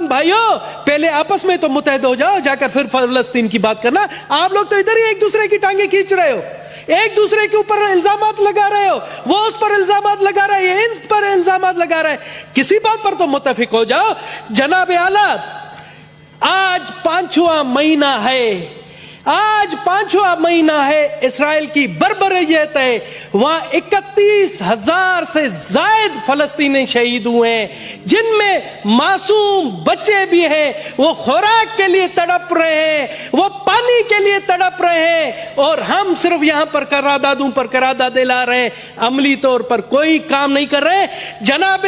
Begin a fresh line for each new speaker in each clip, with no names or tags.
مسلمان بھائیوں پہلے آپس میں تو متحد ہو جاؤ, جا کر پھر فلسطین کی بات کرنا. آپ لوگ تو ادھر ہی ایک دوسرے کی ٹانگیں کھینچ رہے ہو, ایک دوسرے کے اوپر الزامات لگا رہے ہو, وہ اس پر الزامات لگا رہے ہیں, ان پر الزامات لگا رہے ہیں. کسی بات پر تو متفق ہو جاؤ. جناب اعلیٰ, آج 5واں مہینہ ہے, آج 5واں مہینہ ہے, اسرائیل کی بربریت ہے. وہاں 31,000 سے زائد فلسطینی شہید ہوئے ہیں, جن میں معصوم بچے بھی ہیں. وہ خوراک کے لیے تڑپ رہے ہیں, وہ پانی کے لیے تڑپ رہے ہیں, اور ہم صرف یہاں پر قراردادوں پر قراردادیں لا رہے ہیں, عملی طور پر کوئی کام نہیں کر رہے. جناب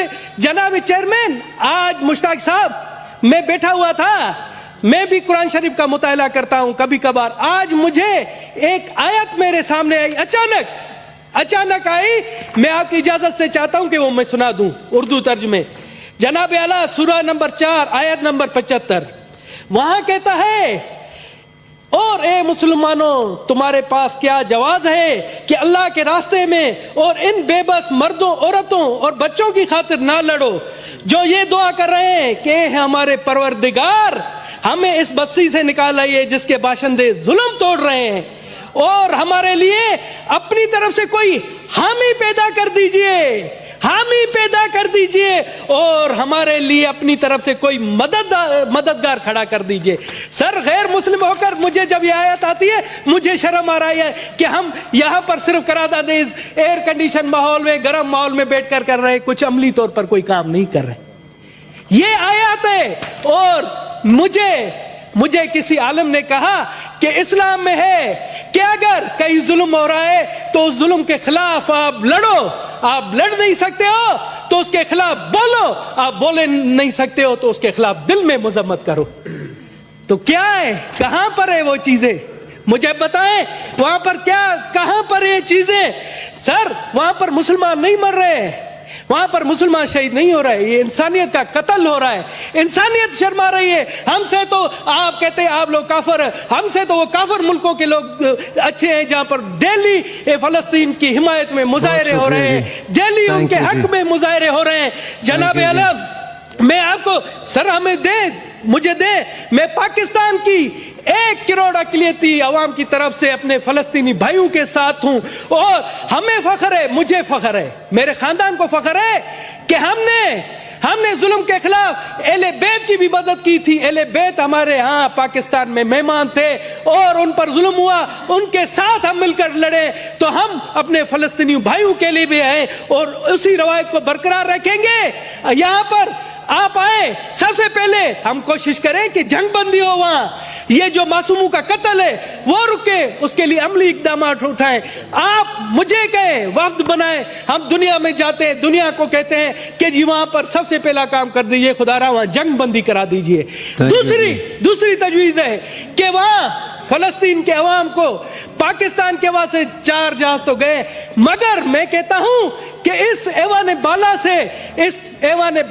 چیئرمین, آج مشتاق صاحب, میں بیٹھا ہوا تھا, میں بھی قرآن شریف کا مطالعہ کرتا ہوں کبھی کبھار. آج مجھے ایک آیت میرے سامنے آئی, اچانک آئی. میں آپ کی اجازت سے چاہتا ہوں کہ وہ میں سنا دوں اردو ترجمے. جناب اعلیٰ, سورہ نمبر 4 آیت نمبر 75, وہاں کہتا ہے, اور اے مسلمانوں تمہارے پاس کیا جواز ہے کہ اللہ کے راستے میں اور ان بے بس مردوں, عورتوں اور بچوں کی خاطر نہ لڑو, جو یہ دعا کر رہے ہیں کہ اے ہمارے پروردگار, ہمیں اس بستی سے نکال لائیے جس کے باشندے ظلم توڑ رہے ہیں, اور ہمارے لیے اپنی طرف سے کوئی حامی پیدا کر دیجئے, حامی پیدا کر دیجئے, اور ہمارے لیے اپنی طرف سے کوئی مددگار کھڑا کر دیجئے. سر, غیر مسلم ہو کر مجھے جب یہ آیت آتی ہے مجھے شرم آ رہی ہے کہ ہم یہاں پر صرف قراردادیں ایئر کنڈیشن ماحول میں, گرم ماحول میں بیٹھ کر رہے ہیں, کچھ عملی طور پر کوئی کام نہیں کر رہے. یہ آیات ہے. اور مجھے کسی عالم نے کہا کہ اسلام میں ہے کہ اگر کہیں ظلم ہو رہا ہے تو اس ظلم کے خلاف آپ لڑو. آپ لڑ نہیں سکتے ہو تو اس کے خلاف بولو, آپ بولے نہیں سکتے ہو تو اس کے خلاف دل میں مذمت کرو. تو کیا ہے, کہاں پر ہے وہ چیزیں؟ مجھے بتائیں وہاں پر کہاں پر یہ چیزیں؟ سر, وہاں پر مسلمان نہیں مر رہے ہیں, وہاں پر مسلمان شہید نہیں ہو رہے, یہ انسانیت کا قتل ہو رہا ہے. انسانیت شرما رہی ہے. ہم سے تو آپ کہتے ہیں آپ لوگ کافر ہیں, ہم سے تو وہ کافر ملکوں کے لوگ اچھے ہیں جہاں پر ڈیلی فلسطین کی حمایت میں مظاہرے ہو رہے ہیں, ڈیلی ان کے حق میں مظاہرے ہو رہے ہیں. جناب اعلیٰ, میں آپ کو, سر ہمیں مجھے دے, میں پاکستان کی 1 کروڑ اقلیتی عوام کی طرف سے اپنے فلسطینی بھائیوں کے ساتھ ہوں, اور ہمیں فخر ہے, مجھے فخر ہے, میرے خاندان کو فخر ہے کہ ہم نے ظلم کے خلاف اہل بیت کی بھی مدد کی تھی. اہل بیت ہمارے ہاں پاکستان میں مہمان تھے اور ان پر ظلم ہوا, ان کے ساتھ ہم مل کر لڑے. تو ہم اپنے فلسطینی بھائیوں کے لیے بھی ہیں اور اسی روایت کو برقرار رکھیں گے. یہاں پر آپ آئے, سب سے پہلے ہم کوشش کریں کہ جنگ بندی ہو وہاں, یہ جو معصوموں کا قتل ہے وہ رکے, اس کے لیے عملی اقدامات اٹھائیں. آپ مجھے کہیں, وفد بنائیں, ہم دنیا میں جاتے ہیں, دنیا کو کہتے ہیں کہ جی وہاں پر سب سے پہلا کام کر دیجئے, خدا را وہاں جنگ بندی کرا دیجئے. دوسری تجویز ہے کہ وہاں فلسطین کے عوام کو, پاکستان کے وہاں سے 4 جہاز تو گئے, مگر میں کہتا ہوں کہ اس ایوان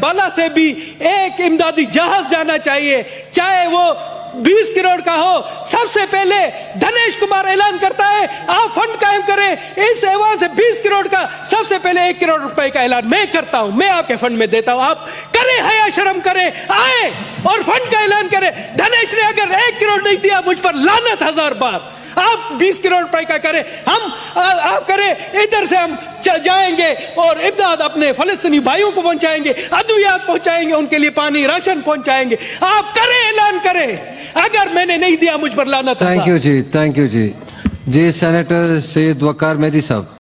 بالا سے بھی ایک امدادی جہاز جانا چاہیے, چاہے وہ 20 کروڑ کا ہو. سب سے پہلے دھنیش کمار اعلان کرتا ہے آپ فنڈ قائم کریں, اس ایوان سے 20 کروڑ کا سب سے پہلے 1 کروڑ روپے کا اعلان میں کرتا ہوں, میں آپ کے فنڈ میں دیتا ہوں. آپ کریں, حیا شرم کریں, آئے اور فنڈ کا اعلان کریں. دھنیش نے اگر 1 کروڑ نہیں دیا, مجھ پر لعنت 1000 بار. آپ 20 کروڑ روپے کا کریں, آپ کریں, ادھر سے ہم جائیں گے اور امداد اپنے فلسطینی بھائیوں کو پہنچائیں گے, ادویات پہنچائیں گے, ان کے لیے پانی راشن پہنچائیں گے. آپ کریں, اعلان کریں. اگر میں نے نہیں دیا, مجھ پر لعنت.
Thank you ji, thank you ji. جی سینیٹر سید وقار مہدی صاحب.